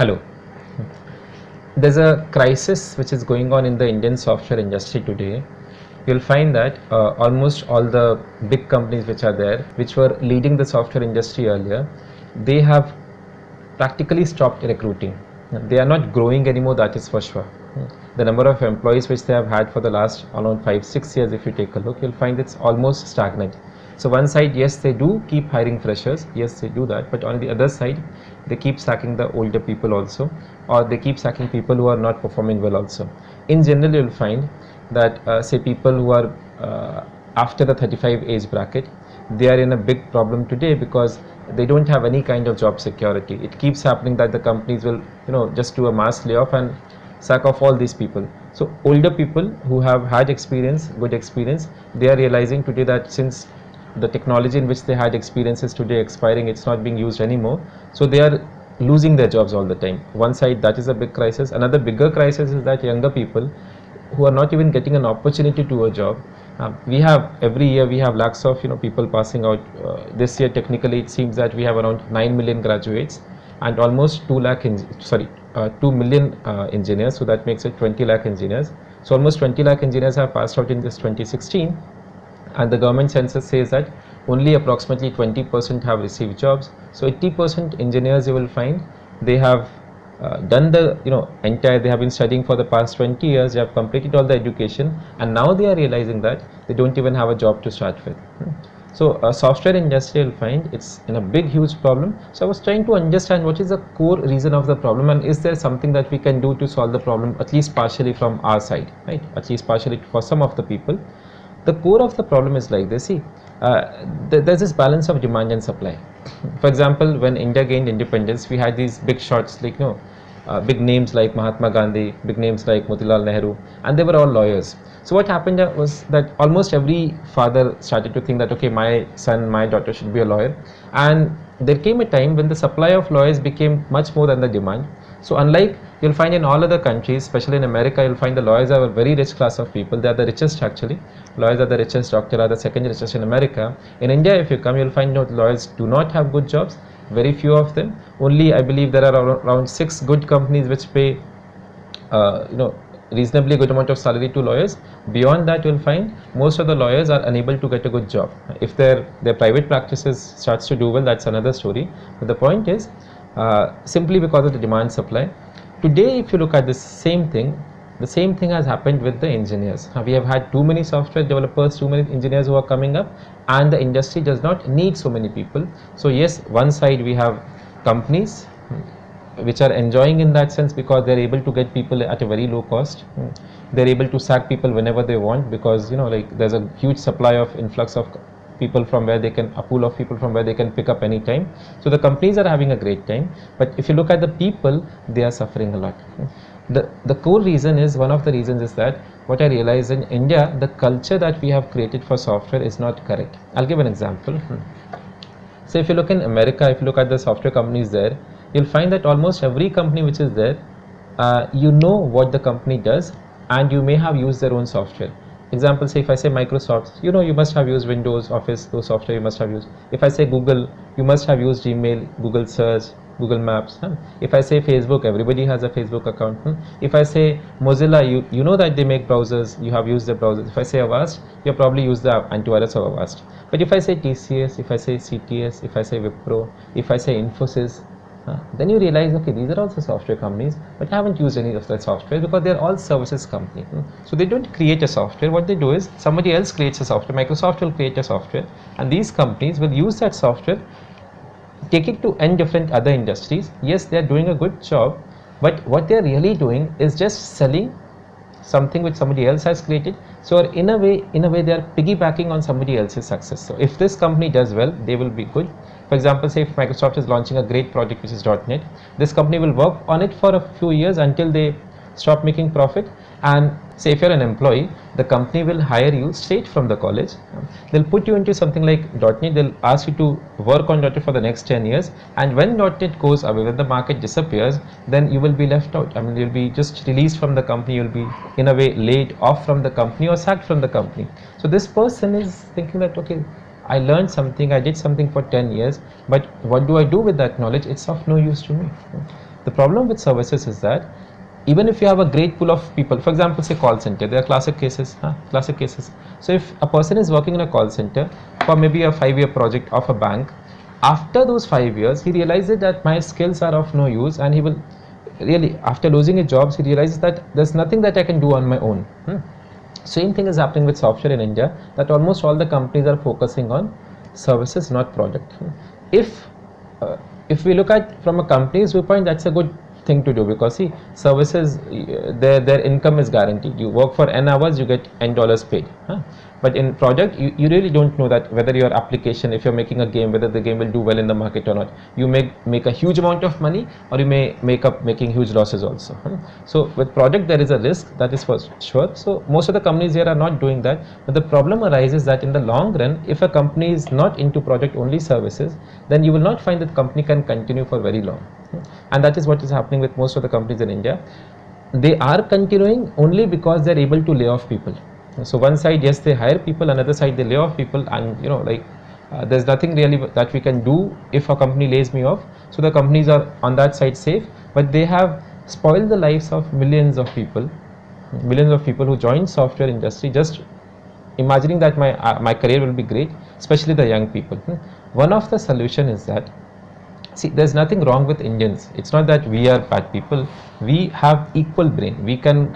Hello. There's a crisis which is going on in the Indian software industry today. You'll find that almost all the big companies which are there, which were leading the software industry earlier, they have practically stopped recruiting. They are not growing anymore, that is for sure. The number of employees which they have had for the last around 5-6 years, if you take a look, you'll find it's almost stagnant. So one side, yes, they do keep hiring freshers, yes, they do that, but on the other side, they keep sacking the older people also, or they keep sacking people who are not performing well also. In general, you'll find that say people who are after the 35 age bracket, they are in a big problem today because they don't have any kind of job security. It keeps happening that the companies will just do a mass layoff and sack off all these people. So older people who have had experience, good experience, they are realizing today that since the technology in which they had experience is today expiring, it's not being used anymore, so they are losing their jobs all the time. One side, that is a big crisis. Another bigger crisis is that younger people who are not even getting an opportunity to a job. We have every year we have lakhs of people passing out. This year technically it seems that we have around 9 million graduates and almost 2 million engineers, so that makes it 20 lakh engineers. So almost 20 lakh engineers have passed out in this 2016, and the government census says that only approximately 20% have received jobs. So 80% engineers, you will find, they have done the they have been studying for the past 20 years, they have completed all the education, and now they are realizing that they don't even have a job to start with. So software industry, you'll find it's in a big huge problem. So I was trying to understand what is the core reason of the problem, and is there something that we can do to solve the problem, at least partially from our side, right? At least partially for some of the people. The core of the problem is like this. See, there's this balance of demand and supply. For example, when India gained independence, we had these big shots like big names like Mahatma Gandhi, big names like Motilal Nehru, and they were all lawyers. So what happened was that almost every father started to think that, okay, my son, my daughter should be a lawyer, and there came a time when the supply of lawyers became much more than the demand. So unlike you'll find in all other countries, especially in America, you'll find the lawyers are a very rich class of people. They are the richest actually. Lawyers are the richest, doctors are the second richest in America. In India, if you come, you'll find lawyers do not have good jobs. Very few of them. Only I believe there are around 6 good companies which pay reasonably good amount of salary to lawyers. Beyond that, you'll find most of the lawyers are unable to get a good job. If their private practices starts to do well, that's another story. But the point is, simply because of the demand supply. Today, if you look at the same thing has happened with the engineers. We have had too many software developers, too many engineers who are coming up, and the industry does not need so many people. So yes, one side we have companies which are enjoying in that sense because they're able to get people at a very low cost. They're able to sack people whenever they want because there's a huge supply of influx of people from where they can, a pool of people from where they can pick up any time. So the companies are having a great time, but if you look at the people, they are suffering a lot. The core reason is, one of the reasons is that what I realize in India, the culture that we have created for software is not correct. I'll give an example. So if you look in America, if you look at the software companies there, you'll find that almost every company which is there, you know what the company does, and you may have used their own software. Example, say if I say Microsoft, you must have used Windows, Office, those software you must have used. If I say Google, you must have used Gmail, Google Search, Google Maps. If I say Facebook, everybody has a Facebook account. If I say Mozilla, you know that they make browsers, you have used the browsers. If I say Avast, you probably used the antivirus of Avast. But if I say TCS, if I say CTS, if I say Wipro, if I say Infosys, then you realize, okay, these are also software companies, but I haven't used any of that software because they're all services company. So they don't create a software. What they do is somebody else creates a software. Microsoft will create a software, and these companies will use that software, take it to n different other industries. Yes, they're doing a good job, but what they're really doing is just selling something which somebody else has created. So in a way they are piggybacking on somebody else's success. So if this company does well, they will be good. For example, say if Microsoft is launching a great project which is .NET, this company will work on it for a few years until they stop making profit. And say if you're an employee, the company will hire you straight from the college. They'll put you into something like .NET. They'll ask you to work on .NET for the next 10 years. And when .NET goes away, when the market disappears, then you will be left out. I mean, you'll be just released from the company. You'll be in a way laid off from the company or sacked from the company. So this person is thinking that, okay, I learned something, I did something for 10 years, but what do I do with that knowledge? It's of no use to me. The problem with services is that even if you have a great pool of people, for example, say call center, there are classic cases, classic cases. So if a person is working in a call center for maybe a 5-year project of a bank, after those 5 years, he realizes that my skills are of no use, and he will really, after losing his jobs, he realizes that there's nothing that I can do on my own. Same thing is happening with software in India, that almost all the companies are focusing on services, not product. If if we look at from a company's viewpoint, that's a good thing to do, because see, services, their income is guaranteed. You work for n hours, you get n dollars paid. But in product, you really don't know that whether your application, if you're making a game, whether the game will do well in the market or not. You may make a huge amount of money, or you may make up making huge losses also. So with product, there is a risk, that is for sure. So most of the companies here are not doing that. But the problem arises that in the long run, if a company is not into product, only services, then you will not find that the company can continue for very long. And that is what is happening with most of the companies in India. They are continuing only because they are able to lay off people. So one side, yes, they hire people, another side they lay off people, and there's nothing really that we can do if a company lays me off. So the companies are on that side safe, but they have spoiled the lives of millions of people who join software industry just imagining that my career will be great, especially the young people. One of the solution is that, see, there's nothing wrong with Indians. It's not that we are bad people. We have equal brain. We can,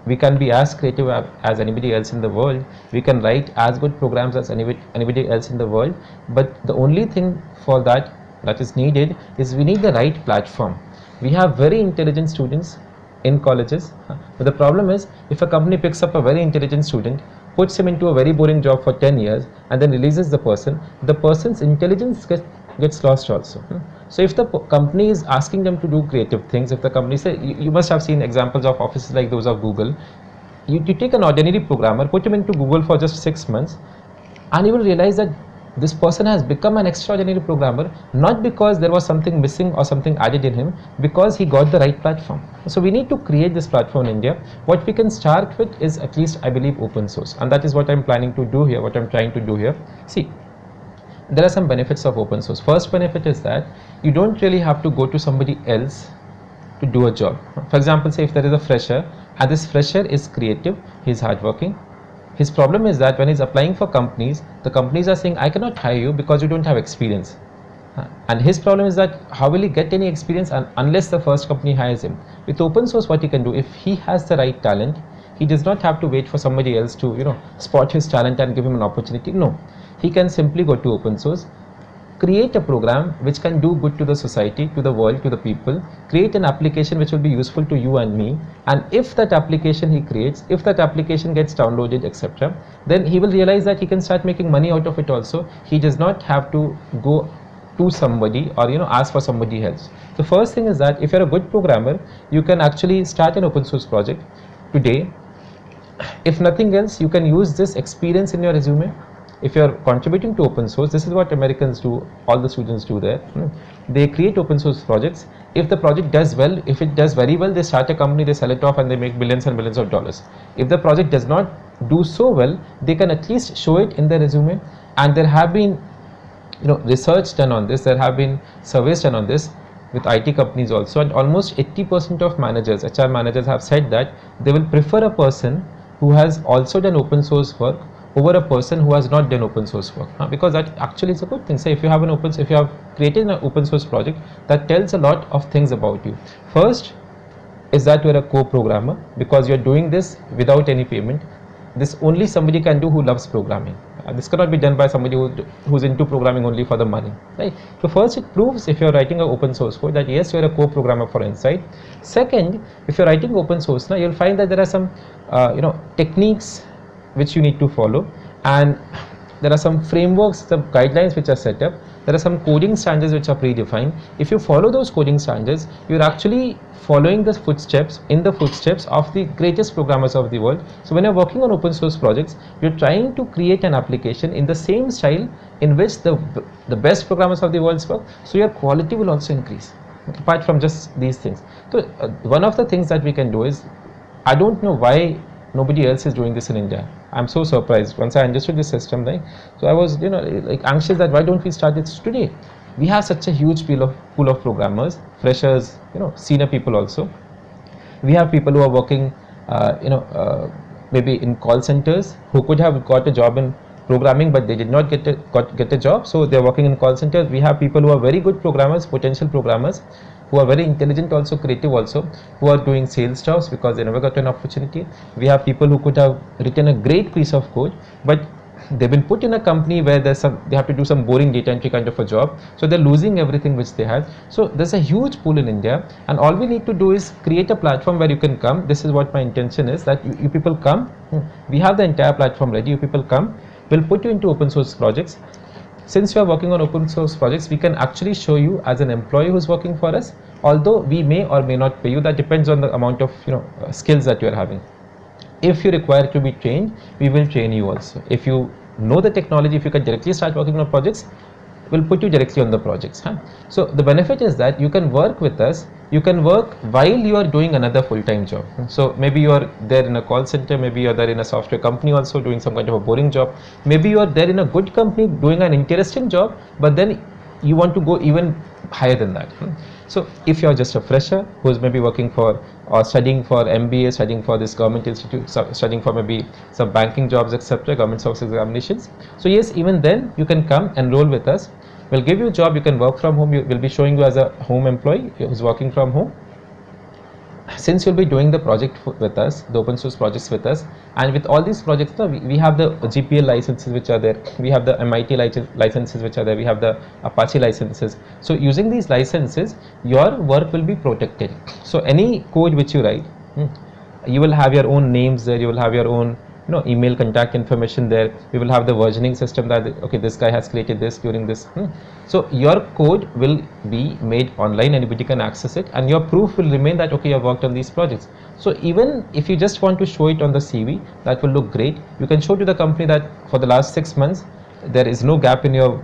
we can be as creative as anybody else in the world. We can write as good programs as anybody else in the world. But the only thing for that is needed is we need the right platform. We have very intelligent students in colleges, but the problem is, if a company picks up a very intelligent student, puts him into a very boring job for 10 years, and then releases the person's intelligence gets lost also. So if the company is asking them to do creative things, if the company say, you must have seen examples of offices like those of Google. You take an ordinary programmer, put him into Google for just 6 months, and you will realize that this person has become an extraordinary programmer, not because there was something missing or something added in him, because he got the right platform. So we need to create this platform in India. What we can start with is, at least I believe, open source, and that is what I'm planning to do here, what I'm trying to do here. See, there are some benefits of open source. First benefit is that you don't really have to go to somebody else to do a job. For example, say if there is a fresher, and this fresher is creative, he's hardworking. His problem is that when he's applying for companies, the companies are saying, I cannot hire you because you don't have experience. And his problem is that how will he get any experience unless the first company hires him? With open source, what he can do, if he has the right talent, he does not have to wait for somebody else to spot his talent and give him an opportunity. No, he can simply go to open source, create a program which can do good to the society, to the world, to the people, create an application which will be useful to you and me, and if that application he creates, if that application gets downloaded, etc., then he will realize that he can start making money out of it also. He does not have to go to somebody or ask for somebody else. The first thing is that if you're a good programmer, you can actually start an open source project today. If nothing else, you can use this experience in your resume. If you're contributing to open source, this is what Americans do, all the students do there. They create open source projects. If the project does well, if it does very well, they start a company, they sell it off, and they make billions and billions of dollars. If the project does not do so well, they can at least show it in their resume. And there have been research done on this, there have been surveys done on this with IT companies also, and almost 80% of managers, HR managers, have said that they will prefer a person who has also done open source work over a person who has not done open source work, because that actually is a good thing. Say if you have created an open source project, that tells a lot of things about you. First is that you are a co-programmer, because you are doing this without any payment. This only somebody can do who loves programming. This cannot be done by somebody who's into programming only for the money, right? So first, it proves, if you're writing an open source code, that yes, you're a co-programmer for Insight. Second, if you're writing open source, now you'll find that there are some techniques which you need to follow, and there are some frameworks, some guidelines which are set up. There are some coding standards which are predefined. If you follow those coding standards, you're actually following the footsteps of the greatest programmers of the world. So when you're working on open source projects, you're trying to create an application in the same style in which the best programmers of the world work, so your quality will also increase, apart from just these things. So one of the things that we can do is, I don't know why nobody else is doing this in India. I'm so surprised once I understood this system, right? So I was anxious that why don't we start this today. we have such a huge pool of programmers, freshers, senior people also. We have people who are working, maybe in call centers, who could have got a job in programming, but they did not get a job, so they're working in call centers. We have people who are very good programmers, potential programmers, who are very intelligent also, creative also, who are doing sales jobs because they never got an opportunity. We have people who could have written a great piece of code, but they've been put in a company where they have to do some boring data entry kind of a job, so they're losing everything which they have. So there's a huge pool in India, and all we need to do is create a platform where you can come. This is what my intention is, that you people come. We have the entire platform ready. You people come, we'll put you into open source projects. Since you are working on open source projects, we can actually show you as an employee who's working for us, although we may or may not pay you. That depends on the amount of skills that you are having. If you require to be trained, we will train you also. If you know the technology, if you can directly start working on projects, we'll put you directly on the projects. So the benefit is that you can work with us, you can work while you are doing another full-time job. So maybe you are there in a call center, maybe you are there in a software company also doing some kind of a boring job, maybe you are there in a good company doing an interesting job, but then you want to go even higher than that. So if you are just a fresher who is maybe working for or studying for MBA, studying for this government institute, studying for maybe some banking jobs, etc., government service examinations, so yes, even then you can come enroll with us. We'll give you a job, you can work from home. We'll be showing you as a home employee who's working from home. Since you'll be doing the project with us, the open source projects with us, and with all these projects, we have the GPL licenses which are there, we have the MIT licenses which are there, we have the Apache licenses. So using these licenses, your work will be protected. So any code which you write, you will have your own names there, you will have your own email contact information there. We will have the versioning system that okay, this guy has created this during this. So your code will be made online, anybody can access it, and your proof will remain that okay, you have worked on these projects. So even if you just want to show it on the CV, that will look great. You can show to the company that for the last 6 months there is no gap in your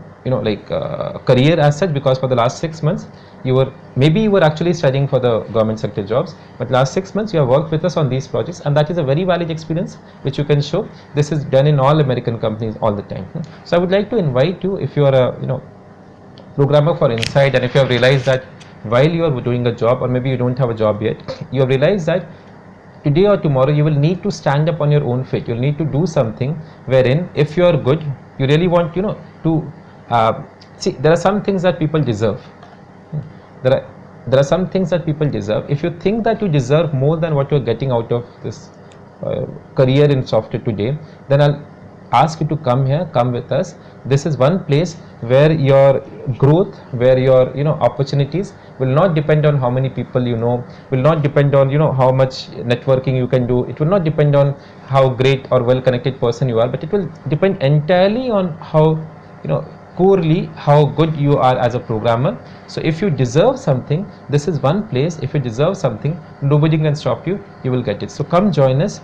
career as such, because for the last 6 months you were actually studying for the government sector jobs, but last 6 months you have worked with us on these projects, and that is a very valid experience which you can show. This is done in all American companies all the time. So I would like to invite you, if you are a programmer for inside, and if you have realized that while you are doing a job, or maybe you don't have a job yet, you have realized that today or tomorrow you will need to stand up on your own feet. You'll need to do something wherein if you are good, you really want to see, there are some things that people deserve. There are some things that people deserve. If you think that you deserve more than what you're getting out of this career in software today, then I'll ask you to come here, come with us. This is one place where your growth, where your opportunities will not depend on how many people you know, will not depend on how much networking you can do. It will not depend on how great or well connected person you are, but it will depend entirely on how corely how good you are as a programmer. So if you deserve something, this is one place. If you deserve something, nobody can stop you. You will get it. So come join us.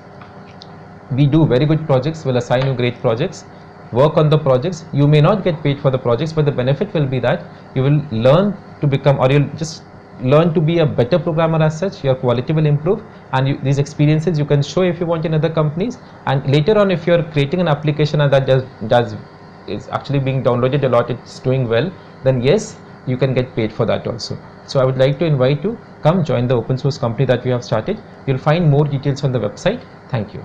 We do very good projects. We'll assign you great projects. Work on the projects. You may not get paid for the projects, but the benefit will be that you will learn to become, or you'll just learn to be a better programmer as such. Your quality will improve, and these experiences you can show if you want in other companies. And later on, if you're creating an application and that is actually being downloaded a lot, it's doing well, then yes, you can get paid for that also. So I would like to invite you, come join the open source company that we have started. You'll find more details on the website. Thank you.